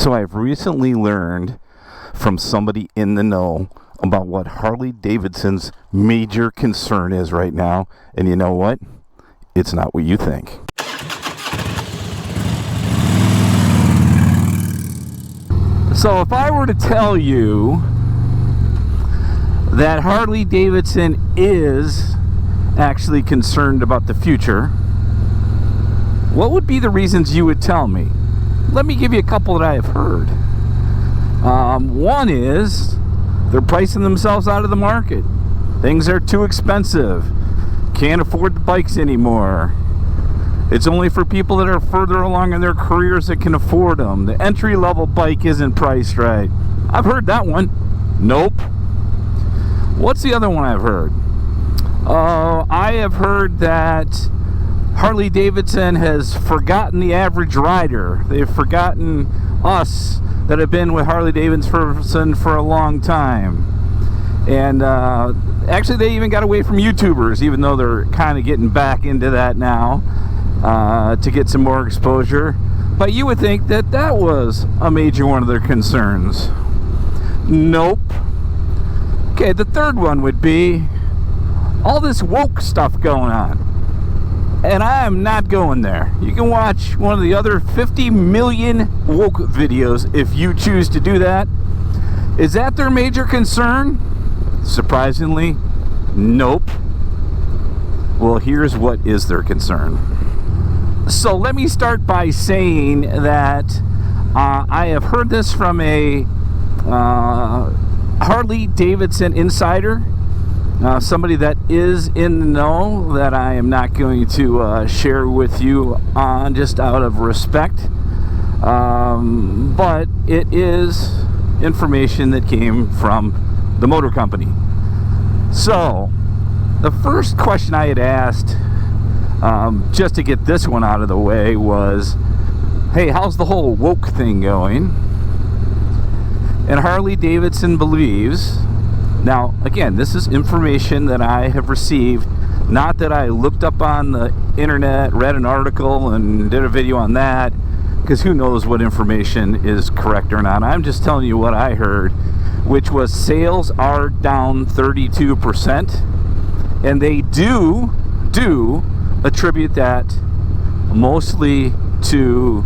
So I've recently learned from somebody in the know about what Harley Davidson's major concern is right now. And you know what? It's not what you think. So if I were to tell you that Harley Davidson is actually concerned about the future, what would be the reasons you would tell me? Let me give you a couple that I have heard. One is they're pricing themselves out of the market. Things are too expensive. Can't afford the bikes anymore. It's only for people that are further along in their careers that can afford them. The entry-level bike isn't priced right. I've heard that one. Nope. What's the other one I've heard? I have heard that Harley Davidson has forgotten the average rider. They've forgotten us that have been with Harley Davidson for a long time. And actually they even got away from YouTubers, even though they're kind of getting back into that now to get some more exposure. But you would think that that was a major one of their concerns. Nope. Okay, the third one would be all this woke stuff going on. And I am not going there. You can watch one of the other 50 million woke videos if you choose to do that. Is that their major concern? Surprisingly, nope. Well, here's what is their concern. So let me start by saying that I have heard this from a Harley Davidson insider. Somebody that is in the know that I am not going to share with you on just out of respect. But it is information that came from the motor company. So, the first question I had asked, just to get this one out of the way, was, hey, how's the whole woke thing going? And Harley Davidson believes... Now, again, this is information that I have received, not that I looked up on the internet, read an article, and did a video on that, because who knows what information is correct or not. I'm just telling you what I heard, which was sales are down 32%, and they do attribute that mostly to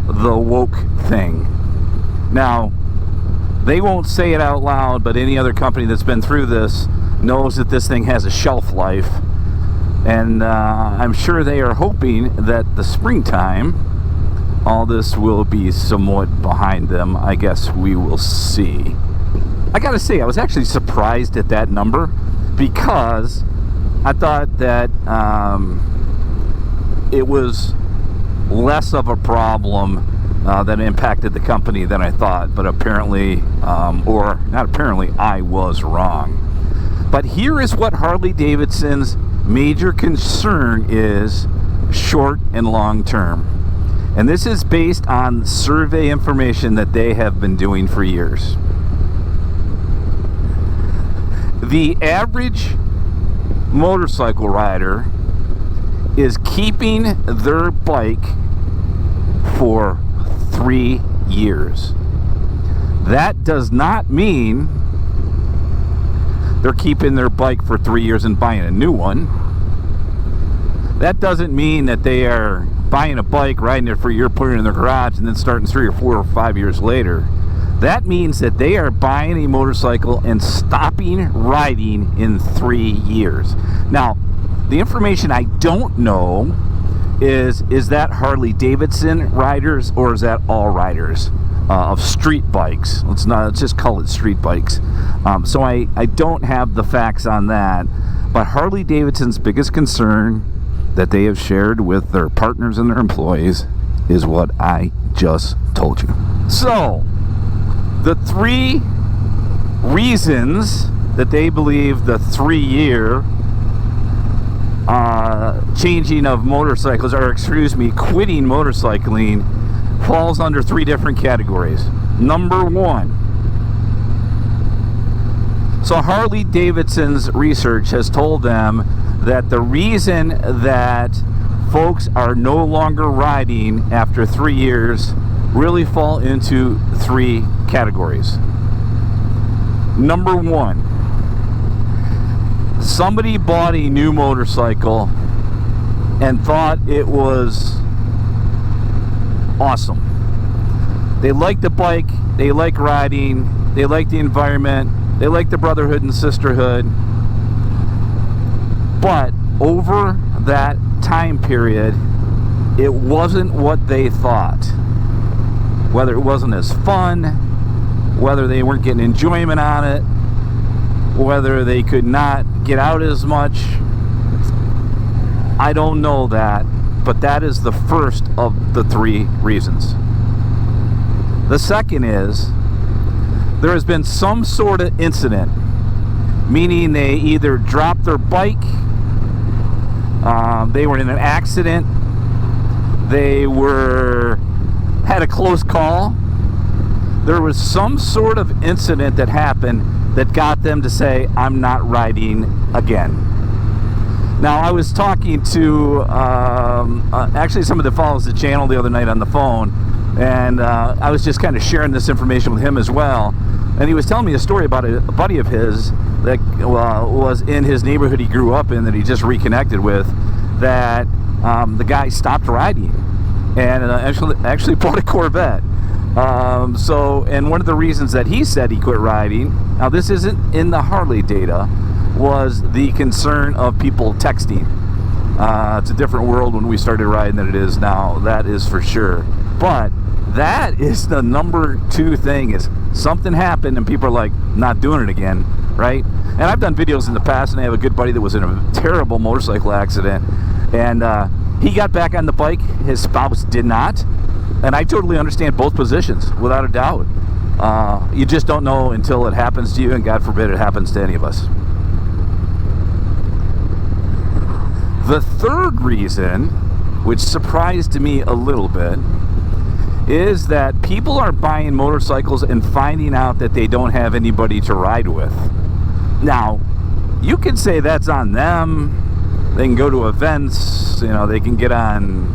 the woke thing. Now, they won't say it out loud, but any other company that's been through this knows that this thing has a shelf life. And I'm sure they are hoping that the springtime, all this will be somewhat behind them. I guess we will see. I gotta say, I was actually surprised at that number, because I thought that it was less of a problem that impacted the company than I thought, but apparently, or not apparently, I was wrong. But here is what Harley Davidson's major concern is, short and long term. And this is based on survey information that they have been doing for years. The average motorcycle rider is keeping their bike for 3 years. That does not mean they're keeping their bike for 3 years and buying a new one. That doesn't mean that they are buying a bike, riding it for a year, putting it in their garage, and then starting 3 or 4 or 5 years later. That means that they are buying a motorcycle and stopping riding in 3 years. Now, the information I don't know is that Harley Davidson riders, or is that all riders of street bikes? Let's just call it street bikes. So I don't have the facts on that, but Harley Davidson's biggest concern that they have shared with their partners and their employees is what I just told you. So the 3 reasons that they believe the 3-year changing of motorcycles, or quitting motorcycling, falls under 3 different categories. Number 1, so Harley Davidson's research has told them that the reason that folks are no longer riding after 3 years really fall into three categories. Number one, somebody bought a new motorcycle and thought it was awesome. They like the bike, they like riding, they like the environment, they like the brotherhood and sisterhood. But over that time period, it wasn't what they thought. Whether it wasn't as fun, whether they weren't getting enjoyment on it, whether they could not get out as much, I don't know that, but that is the first of the three reasons. The second is there has been some sort of incident, meaning they either dropped their bike, they were in an accident, they had a close call. There was some sort of incident that happened that got them to say, I'm not riding again. Now, I was talking to actually somebody that follows the channel the other night on the phone, and I was just kind of sharing this information with him as well. And he was telling me a story about a buddy of his that was in his neighborhood he grew up in that he just reconnected with, that the guy stopped riding and actually bought a Corvette. And one of the reasons that he said he quit riding, now this isn't in the Harley data, was the concern of people texting. It's a different world when we started riding than it is now, that is for sure. But that is the number two thing, is something happened and people are like, not doing it again, right? And I've done videos in the past, and I have a good buddy that was in a terrible motorcycle accident, and he got back on the bike, his spouse did not. And I totally understand both positions, without a doubt. You just don't know until it happens to you, and God forbid it happens to any of us. The third reason, which surprised me a little bit, is that people are buying motorcycles and finding out that they don't have anybody to ride with. Now, you could say that's on them. They can go to events, they can get on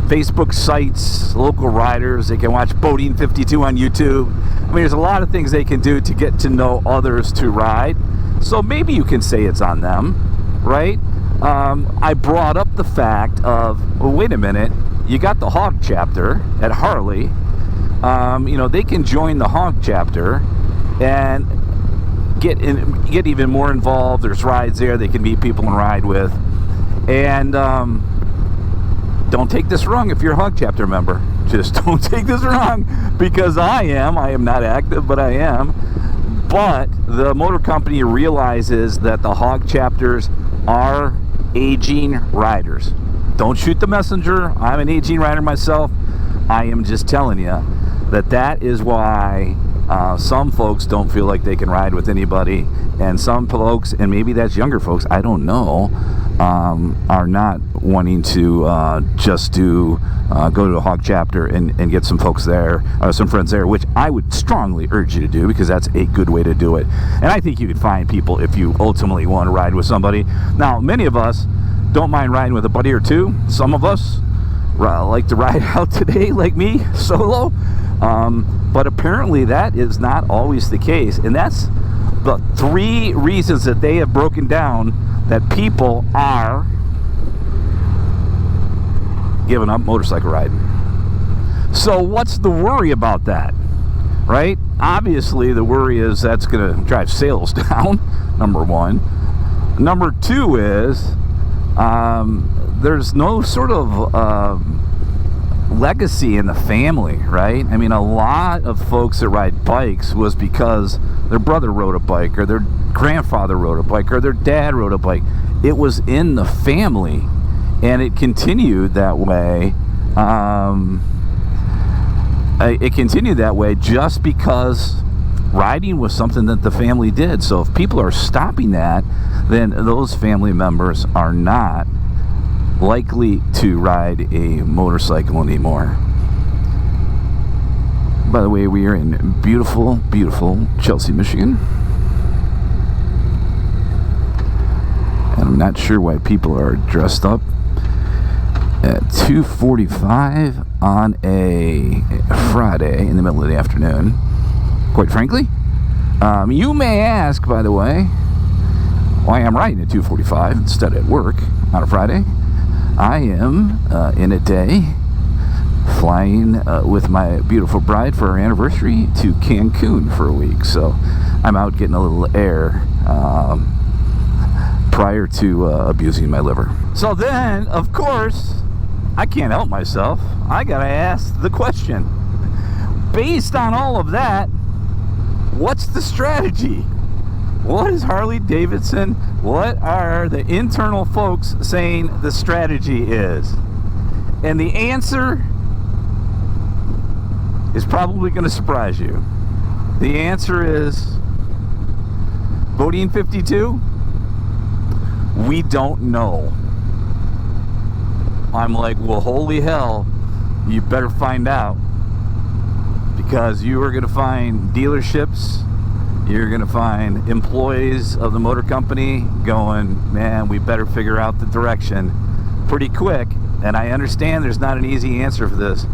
Facebook sites, local riders, they can watch Boating 52 on YouTube. I mean, there's a lot of things they can do to get to know others to ride. So maybe you can say it's on them, right? I brought up the fact of, well, wait a minute, you got the Hog chapter at Harley. They can join the Hog chapter and get even more involved. There's rides there they can meet people and ride with. And don't take this wrong if you're a Hog chapter member. Just don't take this wrong, because I am not active, but I am. But the motor company realizes that the Hog chapters are aging riders. Don't shoot the messenger. I'm an aging rider myself. I am just telling you that is why some folks don't feel like they can ride with anybody, and some folks, and maybe that's younger folks, I don't know, are not wanting to just go to a Hog chapter and get some folks there, some friends there, which I would strongly urge you to do, because that's a good way to do it. And I think you could find people if you ultimately want to ride with somebody. Now, many of us don't mind riding with a buddy or two. Some of us like to ride out today, like me, solo. But apparently that is not always the case. And that's the three reasons that they have broken down that people are giving up motorcycle riding. So what's the worry about that, right? Obviously the worry is that's going to drive sales down, number one. Number two is there's no sort of legacy in the family, right? I mean, a lot of folks that ride bikes was because their brother rode a bike, or their grandfather rode a bike, or their dad rode a bike. It was in the family, and it continued that way. It continued that way just because riding was something that the family did. So if people are stopping that, then those family members are not likely to ride a motorcycle anymore. By the way, we are in beautiful, beautiful Chelsea, Michigan. And I'm not sure why people are dressed up at 2:45 on a Friday in the middle of the afternoon. Quite frankly, you may ask, by the way, why I'm riding at 2:45 instead of at work on a Friday. I am in a day flying with my beautiful bride for our anniversary to Cancun for a week. So I'm out getting a little air prior to abusing my liver. So then, of course, I can't help myself. I gotta ask the question. Based on all of that, what's the strategy? What is Harley Davidson? What are the internal folks saying the strategy is? And the answer is probably going to surprise you. The answer is Bodine 52. We don't know. I'm like, well, holy hell, you better find out, because you are going to find dealerships, you're going to find employees of the motor company going, man, we better figure out the direction pretty quick. And I understand there's not an easy answer for this,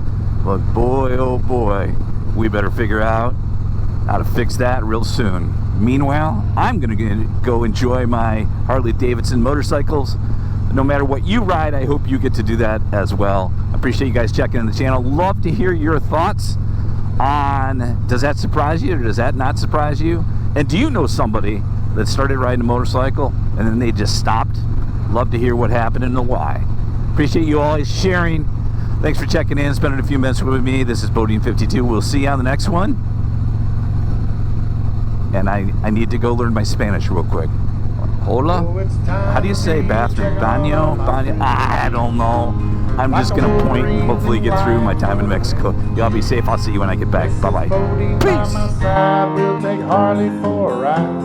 but boy, oh boy, we better figure out how to fix that real soon. Meanwhile, I'm going to go enjoy my Harley Davidson motorcycles. No matter what you ride, I hope you get to do that as well. I appreciate you guys checking in the channel. Love to hear your thoughts on, does that surprise you or does that not surprise you? And do you know somebody that started riding a motorcycle and then they just stopped? Love to hear what happened and the why. Appreciate you always sharing. Thanks for checking in, spending a few minutes with me. This is Bodine 52. We'll see you on the next one. And I need to go learn my Spanish real quick. Hola? How do you say bathroom? Baño? Baño? I don't know. I'm just going to point and hopefully get through my time in Mexico. Y'all be safe. I'll see you when I get back. Bye-bye. Peace. We'll take Harley for a ride.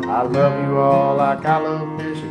I love you all like I love fishing.